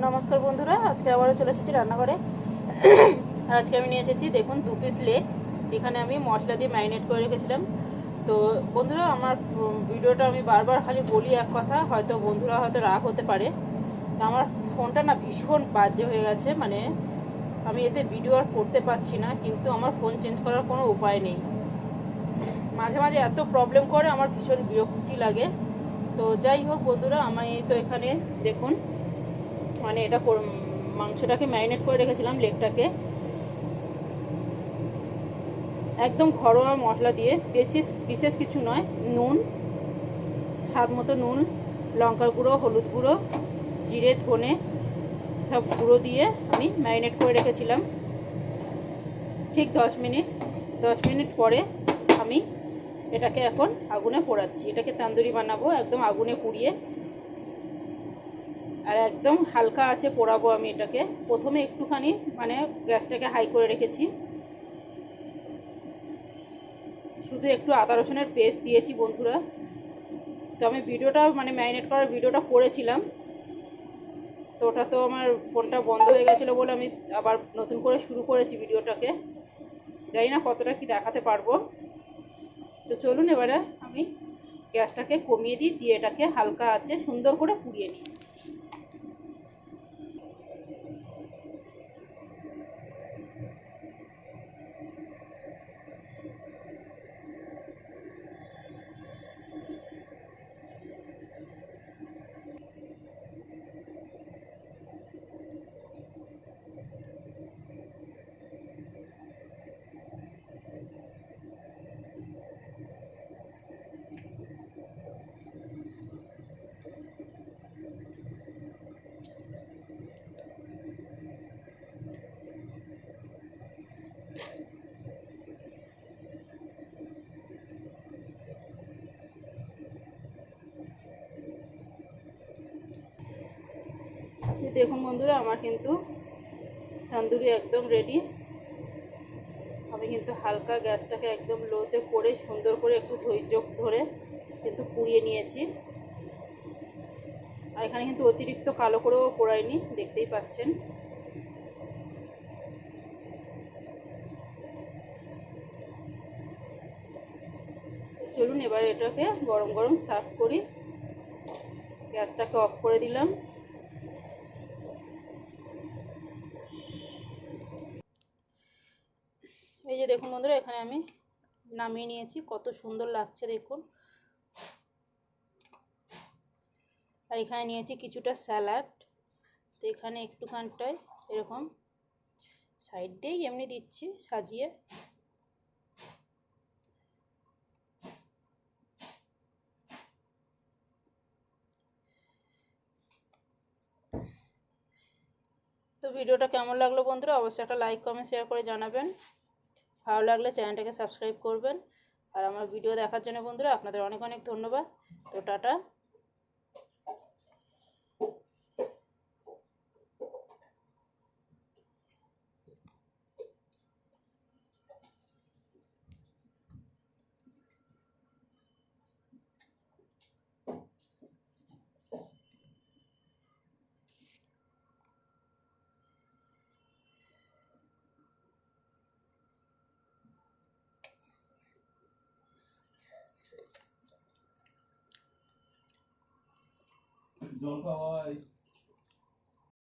নমস্কার বন্ধুরা, আজকে আবারও চলে এসেছি রান্নাঘরে। আর আজকে আমি নিয়ে এসেছি দেখুন 2 পিস লেগ। এখানে আমি মশলা দিয়ে ম্যারিনেট করে রেখেছিলাম। তো বন্ধুরা, আমার ভিডিওটা আমি বারবার খালি বলি এক কথা, হয়তো বন্ধুরা হয়তো রাগ হতে পারে। আমার ফোনটা না ভীষণ বাজে হয়ে গেছে, মানে আমি এতে ভিডিও আর করতে পারছি না, কিন্তু আমার ফোন চেঞ্জ করার কোনো উপায় নেই। মাঝে মাঝে এত প্রবলেম করে, আমার ভীষণ বিরক্তি লাগে। তো যাই হোক বন্ধুরা, আমি তো এখানে দেখুন মানে এটা মাংসটাকে ম্যারিনেট করে রেখেছিলাম, লেগটাকে একদম ঘরোয়া মশলা দিয়ে, বিশেষ কিছু নয়। নুন, স্বাদ মতো নুন, লঙ্কার গুঁড়ো, হলুদ গুঁড়ো, জিরে, ধনে সব গুঁড়ো দিয়ে আমি ম্যারিনেট করে রেখেছিলাম ঠিক 10 মিনিট পরে আমি এটাকে এখন আগুনে পোড়াচ্ছি। এটাকে তান্দুরি বানাবো, একদম আগুনে পুড়িয়ে, আর একদম হালকা আছে পোড়াবো আমি এটাকে। প্রথমে একটুখানি মানে গ্যাসটাকে হাই করে রেখেছি, শুধু একটু আদা রসুনের পেস্ট দিয়েছি বন্ধুরা। তো আমি ভিডিওটা মানে ম্যারিনেট করার ভিডিওটা করেছিলাম, তো ওটা তো আমার ফোনটা বন্ধ হয়ে গেছিলো বলে আমি আবার নতুন করে শুরু করেছি ভিডিওটাকে। জানি না কতটা কি দেখাতে পারবো। তো চলুন এবারে আমি গ্যাসটাকে কমিয়ে দিয়ে এটাকে হালকা আছে সুন্দর করে পুড়িয়ে নিই। দেখুন বন্ধুরা, আমার কিন্তু তন্দুরি একদম রেডি। আমি কিন্তু হালকা গ্যাসটাকে একদম লোতে করে সুন্দর করে একটু ধৈর্য ধরে কিন্তু পুড়িয়ে নিয়েছি। আর এখানে কিন্তু অতিরিক্ত কালো করেও পোড়াইনি, দেখতেই পাচ্ছেন। চলুন এবার এটাকে গরম গরম সার্ভ করি। গ্যাসটাকে অফ করে দিলাম। এই যে দেখুন বন্ধুরা, এখানে আমি নামিয়ে নিয়েছি, কত সুন্দর লাগছে দেখুন। আর এখানে নিয়েছি কিছুটা স্যালাড। তো এখানে একটুখানটায় এরকম সাইড দিয়েই এমনি দিচ্ছি সাজিয়ে। তো ভিডিওটা কেমন লাগলো বন্ধুরা, অবশ্যই একটা লাইক কমেন্ট শেয়ার করে জানাবেন। ভালো লাগলে চ্যানেলটাকে সাবস্ক্রাইব করবেন। আর আমার ভিডিও দেখার জন্য বন্ধুরা আপনাদের অনেক অনেক ধন্যবাদ। তো টাটা। জল খাওয়াই।